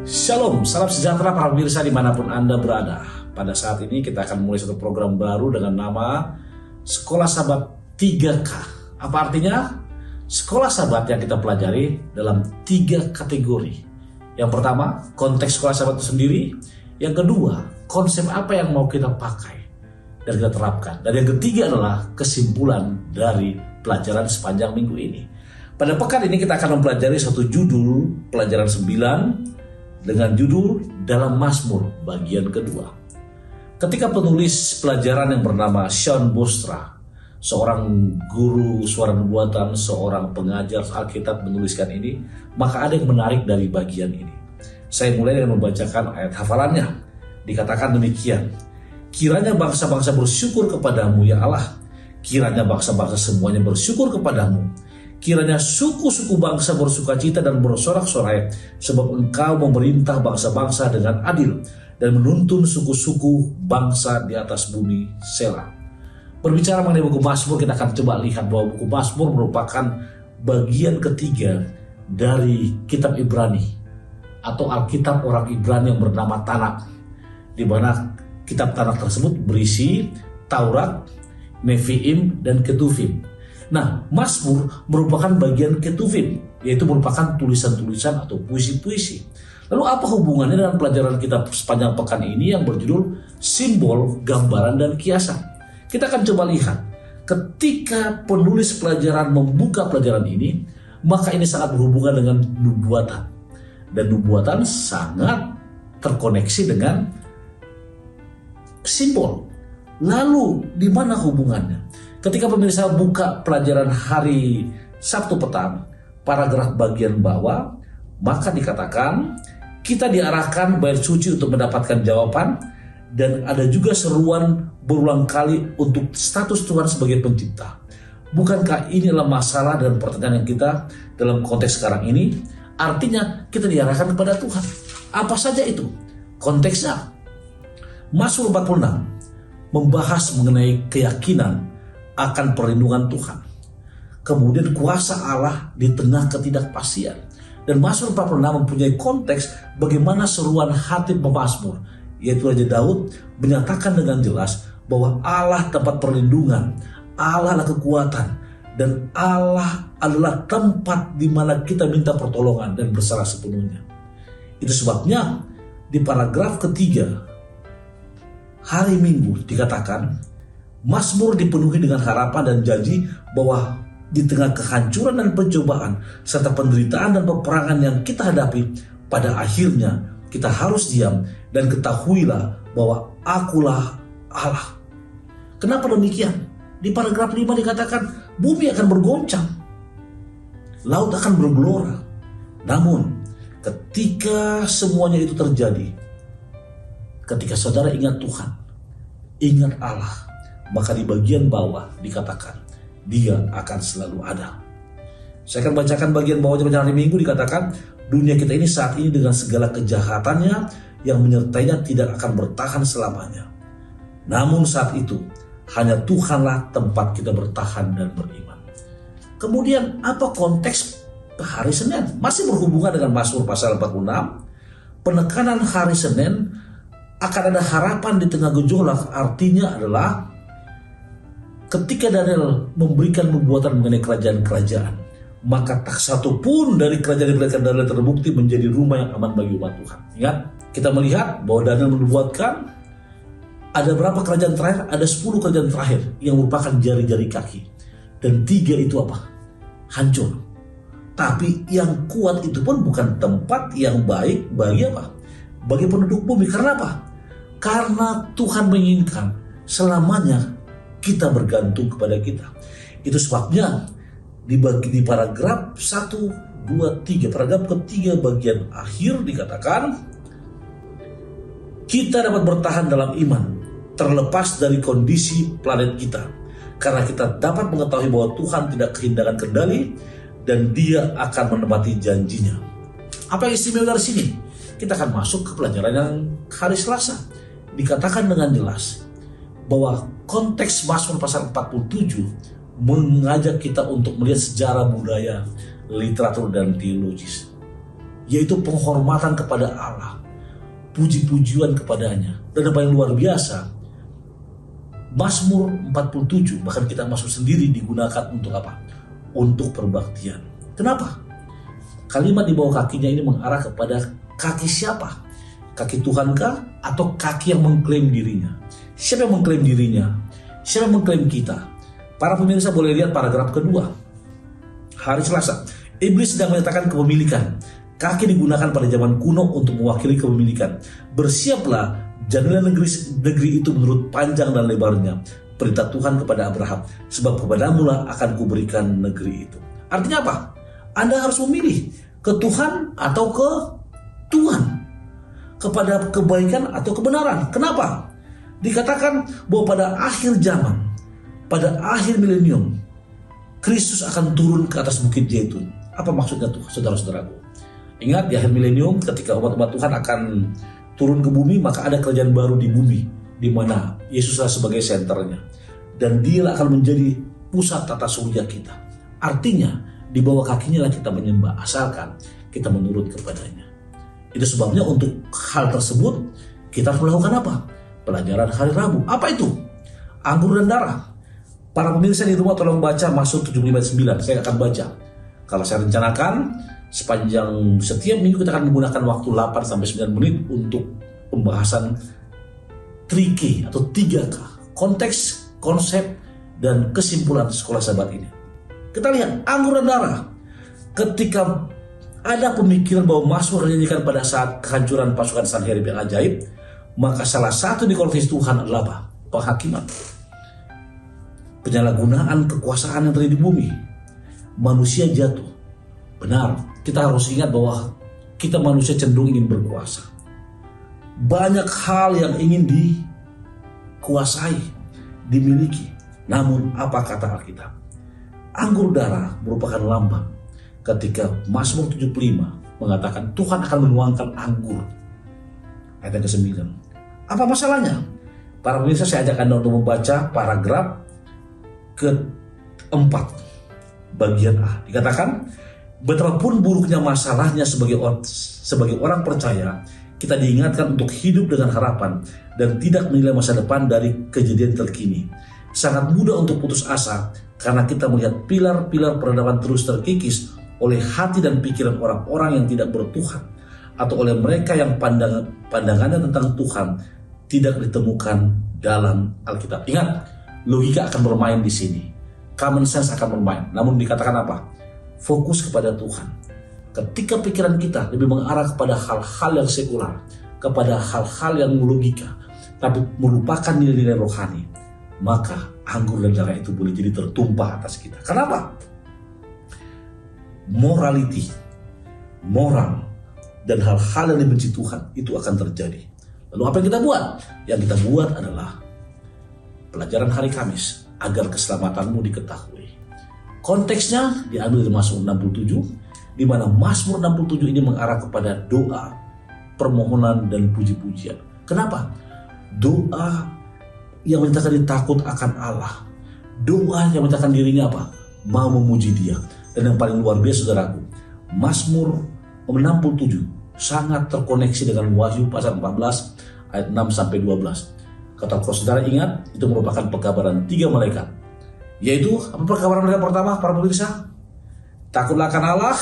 Shalom, salam sejahtera para pemirsa dimanapun Anda berada. Pada saat ini kita akan mulai satu program baru dengan nama Sekolah Sahabat 3K. Apa artinya? Sekolah Sahabat yang kita pelajari dalam 3 kategori. Yang pertama, konteks sekolah sahabat itu sendiri. Yang kedua, konsep apa yang mau kita pakai dan kita terapkan. Dan yang ketiga adalah kesimpulan dari pelajaran sepanjang minggu ini. Pada pekan ini kita akan mempelajari satu judul pelajaran 9 dengan judul Dalam Mazmur bagian kedua. Ketika penulis pelajaran yang bernama Sean Bostra, seorang guru suara nubuatan, seorang pengajar Alkitab menuliskan ini, maka ada yang menarik dari bagian ini. Saya mulai dengan membacakan ayat hafalannya. Dikatakan demikian: kiranya bangsa-bangsa bersyukur kepadamu ya Allah, kiranya bangsa-bangsa semuanya bersyukur kepadamu. Kiranya suku-suku bangsa bersukacita dan bersorak-sorai, sebab engkau memerintah bangsa-bangsa dengan adil dan menuntun suku-suku bangsa di atas bumi. Selah. Berbicara mengenai buku Mazmur, kita akan coba lihat bahwa buku Mazmur merupakan bagian ketiga dari kitab Ibrani atau Alkitab orang Ibrani yang bernama Tanakh, di mana kitab Tanakh tersebut berisi Taurat, Nevi'im, dan Ketuvim. Nah, Mazmur merupakan bagian Ketuvim, yaitu merupakan tulisan-tulisan atau puisi-puisi. Lalu apa hubungannya dengan pelajaran kita sepanjang pekan ini yang berjudul Simbol, Gambaran, dan Kiasan? Kita akan coba lihat, ketika penulis pelajaran membuka pelajaran ini, maka ini sangat berhubungan dengan nubuatan. Dan nubuatan sangat terkoneksi dengan simbol. Lalu, di mana hubungannya? Ketika pemirsa buka pelajaran hari Sabtu petang, paragraf bagian bawah, maka dikatakan kita diarahkan bait suci untuk mendapatkan jawaban, dan ada juga seruan berulang kali untuk status Tuhan sebagai pencipta. Bukankah ini adalah masalah dan pertanyaan kita dalam konteks sekarang ini? Artinya kita diarahkan kepada Tuhan. Apa saja itu? Konteksnya, Mazmur 46 membahas mengenai keyakinan akan perlindungan Tuhan, kemudian kuasa Allah di tengah ketidakpastian. Dan Mazmur 46 mempunyai konteks bagaimana seruan hati pemazmur, yaitu Raja Daud, menyatakan dengan jelas bahwa Allah tempat perlindungan, Allah adalah kekuatan, dan Allah adalah tempat di mana kita minta pertolongan dan berserah sepenuhnya. Itu sebabnya di paragraf ketiga hari Minggu dikatakan Mazmur dipenuhi dengan harapan dan janji bahwa di tengah kehancuran dan pencobaan serta penderitaan dan peperangan yang kita hadapi, pada akhirnya kita harus diam dan ketahuilah bahwa akulah Allah. Kenapa demikian? Di paragraf 5 dikatakan bumi akan bergoncang, laut akan bergelora. Namun ketika semuanya itu terjadi, ketika saudara ingat Tuhan, ingat Allah, maka di bagian bawah dikatakan Dia akan selalu ada. Saya akan bacakan bagian bawahnya pada hari Minggu. Dikatakan dunia kita ini saat ini dengan segala kejahatannya yang menyertainya tidak akan bertahan selamanya. Namun saat itu hanya Tuhanlah tempat kita bertahan dan beriman. Kemudian apa konteks hari Senin? Masih berhubungan dengan Mazmur pasal 46. Penekanan hari Senin akan ada harapan di tengah gejolak. Artinya adalah ketika Daniel memberikan nubuatan mengenai kerajaan-kerajaan, maka tak satu pun dari kerajaan yang diberikan Daniel terbukti menjadi rumah yang aman bagi umat Tuhan. Ingat, kita melihat bahwa Daniel menubuatkan ada berapa kerajaan terakhir? Ada 10 kerajaan terakhir yang merupakan jari-jari kaki. Dan 3 itu apa? Hancur. Tapi yang kuat itu pun bukan tempat yang baik bagi apa? Bagi penduduk bumi. Karena apa? Karena Tuhan menginginkan selamanya kita bergantung kepada kita. Itu sebabnya dibagi di paragraf 1, 2, 3, paragraf ketiga bagian akhir dikatakan kita dapat bertahan dalam iman terlepas dari kondisi planet kita, karena kita dapat mengetahui bahwa Tuhan tidak kehilangan kendali dan Dia akan menepati janjinya. Apa yang istimewa dari sini? Kita akan masuk ke pelajaran yang hari Selasa. Dikatakan dengan jelas bahwa konteks Mazmur pasal 47 mengajak kita untuk melihat sejarah budaya, literatur, dan teologis. yaitu penghormatan kepada Allah, puji-pujian kepadanya. Dan yang paling luar biasa, Mazmur 47, bahkan kita masuk sendiri, digunakan untuk apa? Untuk perbaktian. Kenapa? Kalimat di bawah kakinya ini mengarah kepada kaki siapa? Kaki Tuhankah atau kaki yang mengklaim dirinya? Siapa yang mengklaim dirinya? Siapa yang mengklaim kita? Para pemirsa boleh lihat paragraf kedua. Hari Selasa, iblis sedang menyatakan kepemilikan. Kaki digunakan pada zaman kuno untuk mewakili kepemilikan. Bersiaplah, jadilah negeri itu menurut panjang dan lebarnya. Perintah Tuhan kepada Abraham, sebab kepadamu lah akan kuberikan negeri itu. Artinya apa? Anda harus memilih ke Tuhan atau ke Tuhan, kepada kebaikan atau kebenaran. Kenapa? Dikatakan bahwa pada akhir zaman, pada akhir milenium, Kristus akan turun ke atas bukit Zaitun. Apa maksudnya tuh, saudara-saudaraku? Ingat, di akhir milenium ketika umat-umat Tuhan akan turun ke bumi, maka ada kerajaan baru di bumi, di mana Yesuslah sebagai senternya. Dan dia akan menjadi pusat tata surya kita. Artinya, di bawah kakinya lah kita menyembah, asalkan kita menurut kepadanya. Itu sebabnya untuk hal tersebut, kita harus melakukan apa? Pelajaran hari Rabu. Apa itu? Anggur dan darah. Para pemirsa di rumah tolong baca Mazmur 75:9. Saya akan baca. Kalau saya rencanakan, sepanjang setiap minggu kita akan menggunakan waktu 8-9 menit untuk pembahasan 3K atau 3K. Konteks, konsep, dan kesimpulan sekolah sahabat ini. Kita lihat anggur dan darah. Ketika ada pemikiran bahwa Mazmur dinyanyikan pada saat kehancuran pasukan Sanherib yang ajaib, maka salah satu di konteks Tuhan adalah apa? Penghakiman. Penyalahgunaan kekuasaan yang terjadi di bumi. Manusia jatuh. Benar, kita harus ingat bahwa kita manusia cenderung ingin berkuasa. Banyak hal yang ingin dikuasai, dimiliki. Namun apa kata Alkitab? Anggur darah merupakan lambang. Ketika Mazmur 75 mengatakan Tuhan akan menuangkan anggur. Ayat yang ke-9. Apa masalahnya? Para pemirsa, saya ajak Anda untuk membaca paragraf ke-4 bagian A. Dikatakan, betapapun buruknya masalahnya sebagai orang percaya, kita diingatkan untuk hidup dengan harapan dan tidak menilai masa depan dari kejadian terkini. Sangat mudah untuk putus asa karena kita melihat pilar-pilar peradaban terus terkikis oleh hati dan pikiran orang-orang yang tidak bertuhan, atau oleh mereka yang pandangannya tentang Tuhan tidak ditemukan dalam Alkitab. Ingat, logika akan bermain di sini, common sense akan bermain. Namun dikatakan apa? Fokus kepada Tuhan. Ketika pikiran kita lebih mengarah kepada hal-hal yang sekular, kepada hal-hal yang logika, tapi melupakan nilai-nilai rohani, maka anggur dan darah itu boleh jadi tertumpah atas kita. Kenapa? Morality, moral, dan hal-hal yang dibenci Tuhan itu akan terjadi. Lalu apa yang kita buat? Yang kita buat adalah pelajaran hari Kamis agar keselamatanmu diketahui. Konteksnya diambil dari Mazmur 67, di mana Mazmur 67 ini mengarah kepada doa, permohonan, dan puji-pujian. Kenapa? Doa yang menyatakan takut akan Allah. Doa yang menyatakan dirinya apa? Mau memuji Dia. Dan yang paling luar biasa, saudaraku, Mazmur 67 sangat terkoneksi dengan Wahyu pasal 14 ayat 6-12. Kata kalau saudara ingat, itu merupakan pekabaran 3 malaikat. Yaitu apa pekabaran mereka pertama, para pemirsa? Takutlah akan Allah.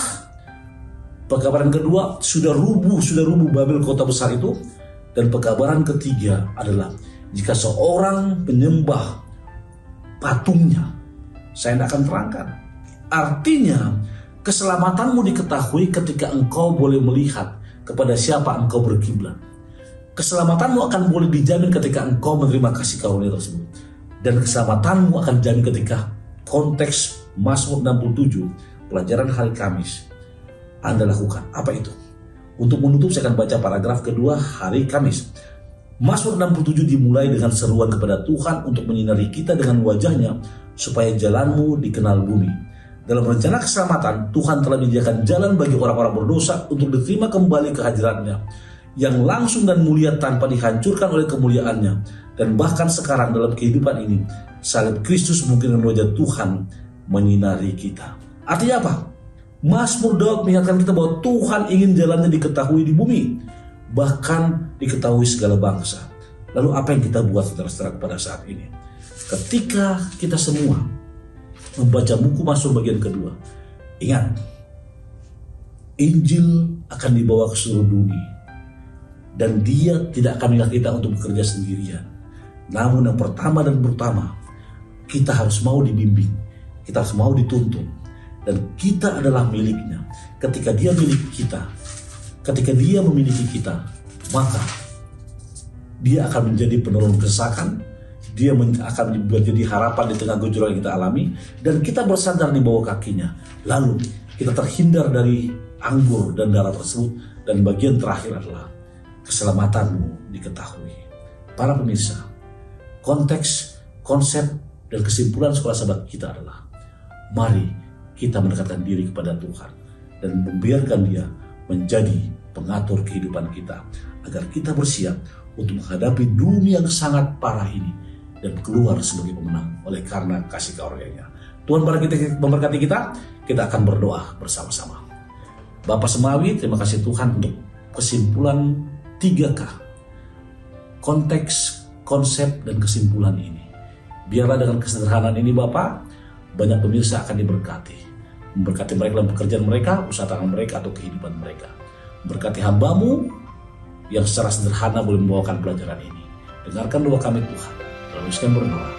Pekabaran kedua, sudah rubuh Babel kota besar itu. Dan pekabaran ketiga adalah jika seorang penyembah patungnya, saya tidak akan terangkan. Artinya keselamatanmu diketahui ketika engkau boleh melihat kepada siapa engkau berkiblat. Keselamatanmu akan boleh dijamin ketika engkau menerima kasih karunia tersebut. Dan keselamatanmu akan dijamin ketika konteks Mazmur 67, pelajaran hari Kamis, Anda lakukan. Apa itu? Untuk menutup saya akan baca paragraf kedua hari Kamis. Mazmur 67 dimulai dengan seruan kepada Tuhan untuk menyinari kita dengan wajahnya supaya jalanmu dikenal bumi. Dalam rencana keselamatan, Tuhan telah menyediakan jalan bagi orang-orang berdosa untuk diterima kembali ke hadirat-Nya yang langsung dan mulia tanpa dihancurkan oleh kemuliaannya. Dan bahkan sekarang dalam kehidupan ini, salib Kristus mungkin dengan wajah Tuhan menyinari kita. Artinya apa? Mazmur Daud mengingatkan kita bahwa Tuhan ingin jalannya diketahui di bumi, bahkan diketahui segala bangsa. Lalu apa yang kita buat saudara-saudara pada saat ini? Ketika kita semua membaca buku Mazmur bagian kedua, ingat, Injil akan dibawa ke seluruh dunia. Dan dia tidak akan mengingat kita untuk bekerja sendirian. Namun yang pertama dan terutama, kita harus mau dibimbing, kita harus mau dituntun. Dan kita adalah miliknya. Ketika dia milik kita, ketika dia memiliki kita, maka dia akan menjadi penolong kesesakan, dia akan menjadi harapan di tengah gejolak yang kita alami, dan kita bersandar di bawah kakinya. Lalu kita terhindar dari anggur dan darah tersebut, dan bagian terakhir adalah keselamatanmu diketahui. Para pemirsa, konteks, konsep, dan kesimpulan sekolah sahabat kita adalah, mari kita mendekatkan diri kepada Tuhan dan membiarkan dia menjadi pengatur kehidupan kita, agar kita bersiap untuk menghadapi dunia yang sangat parah ini dan keluar sebagai pemenang oleh karena kasih karunia-Nya. Tuhan memberkati kita. Kita akan berdoa bersama-sama. Bapa Semawi, terima kasih Tuhan untuk kesimpulan 3K, konteks, konsep, dan kesimpulan ini. Biarlah dengan kesederhanaan ini Bapa, banyak pemirsa akan diberkati. Memberkati mereka dalam pekerjaan mereka, usaha tangan mereka, atau kehidupan mereka. Berkati hamba-Mu yang secara sederhana boleh membawakan pelajaran ini. Dengarkan doa kami Tuhan. Dalam Yesus kami berdoa.